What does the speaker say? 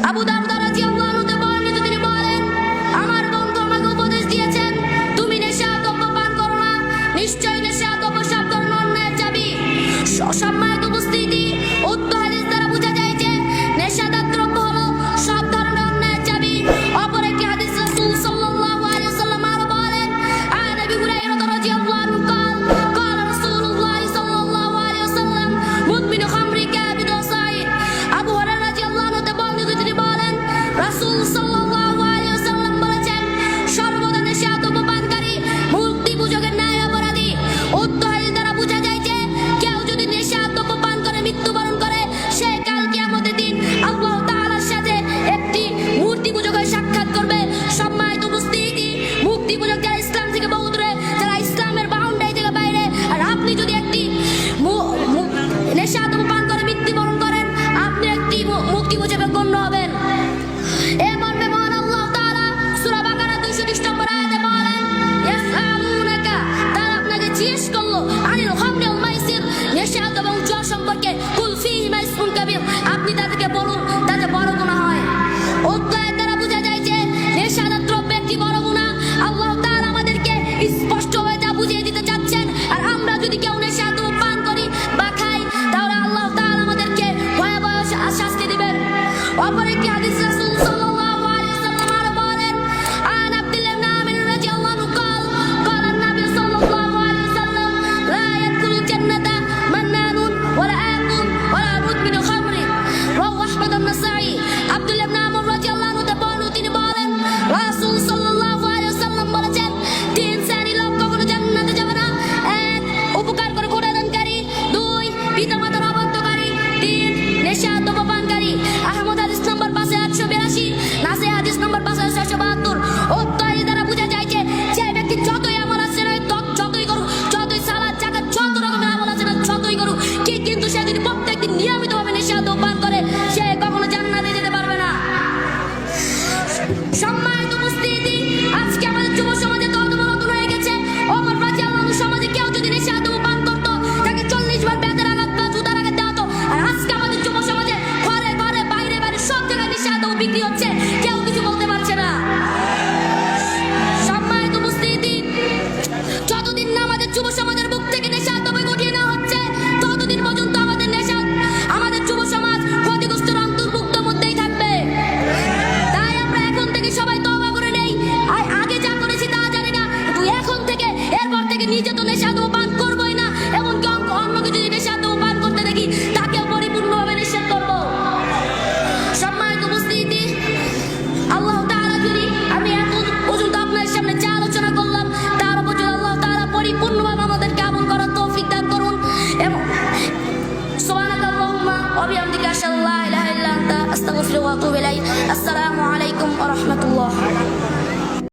আবু দারদা রাদিয়াল্লাহু আনহু বর্ণিত, তিনি বলেন, আমার বন্ধু আমাকে উপদেশ দিয়েছেন, তুমি নেশাদ্রব্য পান করো না, নিশ্চয়ই নেশাদ্রব্য সব ধরনের অন্যায়ের চাবি। সম্মানিত উপস্থিতি, উক্ত হাদিস দ্বারা বোঝা যায় যে নেশাদার দ্রব্য হলো সব ধরনের অন্যায়ের চাবি। অপর একটি হাদিস রাসূল সাল্লাল্লাহু আলাইহি ওয়াসাল্লাম আরো বলেন, আন আবি হুরায়রা রাদিয়াল্লাহু আনহু قال قال رسول الله صلى الله عليه وسلم مدمن خمر كابد وصائد। আবু হুরায়রা রাদিয়াল্লাহু আনহু বর্ণিত, তিনি বলেন, রাসূল সাল্লাল্লাহু আলাইহি ওয়াসাল্লাম বলেছেন, সর্বদা নেশাদ্রব্য পানকারী মূর্তি পূজকের ন্যায় অপরাধী। উক্ত হাদিস দ্বারা বোঝা যায় যে কেউ যদি নেশাদ্রব্য পান করে মৃত্যুবরণ করে, সে কাল কিয়ামতের দিন আল্লাহ তাআলার সাথে একটি মূর্তি পূজকের সাক্ষাৎ করবে। সম্মানিত উপস্থিতি, মূর্তি পূজক যারা ইসলাম থেকে বহু দূরে, যারা ইসলামের বাউন্ডারি থেকে বাইরে, আর আপনি যদি একটি নেশাদ্রব্য পান করে মৃত্যুবরণ করেন, আপনি একটি মূর্তি পূজকের গণ্য হবেন। এ মর্মে মহান আল্লাহ তাআলা সূরা বাকারা 230 নম্বর আয়াতে বলেন, ইয়াসআলুনাকা, তারা আপনাকে জিজ্ঞেস করলো, আনিল খামরি ওয়াল মাইসির, নেশাদ্রব্য এবং জুয়া সম্পর্কে, কুল ফীহিমা ইসমুন কাবীর, আপনি তাদেরকে বলুন তাতে বড় গুনাহ হয়। উক্ত আয়াত দ্বারা বোঝা যায় যে নেশাদার দ্রব্য একটি বড় গুনাহ। আল্লাহ তাআলা আমাদেরকে স্পষ্ট হয়ে যা বুঝিয়ে দিতে চাচ্ছেন, আর আমরা যদি কেউ নেশাদ্রব্য পান করি বা খাই, তাহলে আল্লাহ তাআলা আমাদেরকে ভয়াবহ শাস্তি দিবেন। অপর একটি হাদিস রাসূল সাল্লাল্লাহু আলাইহি ওয়াসাল্লাম আরো বলেন, আন আব্দুল্লাহ ইবনে আমির রাদিয়াল্লাহু আনহু قال قال النبي صلى الله عليه وسلم لا يدخل الجنة منان ولا آكل ولا مدمن خمر رواه أحمد النسائي। আব্দুল্লাহ ইবনে আমর রাদিয়াল্লাহু আনহু বর্ণিত, তিনি বলেন, রাসূল সাল্লাল্লাহু আলাইহি ওয়াসাল্লাম বলেছেন, তিন শ্রেণীর লোক কখনো জান্নাতে যাবে না। এক, উপকার করে ক্ষুধাদানকারী। দুই, পিতামাতার অবাধ্যকারী। তিন, নেশাদ্রব্য পানকারী। আহমদ হাদিস নম্বর 5882, নাসাই হাদিস নম্বর 5672। উক্ত হাদিস দ্বারা বোঝা যায় যে যে ব্যক্তি যতই আমল আছে না, যতই করুক, যতই সালাত যাকাত যত রকমের আমল আছে না যতই করুক, কিন্তু সে যদি প্রত্যেকদিন নিয়মিতভাবে নেশাদ্রব্য পান করে, সে কখনো জান্নাতে যেতে পারবে না। সম্মানিত উপস্থিতি, আজকে আমাদের যুব সমাজে তদবরতন হয়ে গেছে। ওমর রাদিয়াল্লাহু আনহু সমাজে কেউ যদি নেশাদ্রব্য পান করতো, তাকে 40 বার বেতের আঘাত বা জুতার আঘাত দেওয়া হতো। আর আজকে আমাদের যুব সমাজে ঘরে ঘরে বাইরে বাইরে সব জায়গায় নেশাদ্রব্য বিক্রি হচ্ছে, কেউ কিছু বলতে পারছে না। সম্মানিত উপস্থিতি, যতদিন না আমাদের যুব সমাজের বুক থেকে নেশাদ্রব্য গুটিয়ে নেওয়া হচ্ছে, ততদিন পর্যন্ত আমাদের যুব সমাজ ক্ষতিগ্রস্তের অন্তর্ভুক্ত মধ্যেই থাকবে। তাই আমরা এখন থেকে সবাই তওবা করে নেই। আগে যা করেছি তা জানি না, তুই এখন থেকে এরপর থেকে নিজে তো নেশাদ্রব্য পান করবই না, এমনকি অন্যকে যদি নেশাদ্রব্য পান করতে দেখি, তাকেও পরিপূর্ণভাবে নিষেধ করব। সম্মানিত উপস্থিতি, আল্লাহ তাআলা যদি আমি এখন পর্যন্ত আপনাদের সামনে যা আলোচনা করলাম, তার উপর যদি আল্লাহ তাআলা পরিপূর্ণভাবে আমাদেরকে আমল করার তৌফিক দান করুন। এবং সুবহানাকাল্লাহুম্মা ওয়া বিহামদিকা আশহাদু আল্লা ইলাহা ইল্লা আনতা আস্তাগফিরুকা ওয়া আতুবু ইলাইক। আসসালামু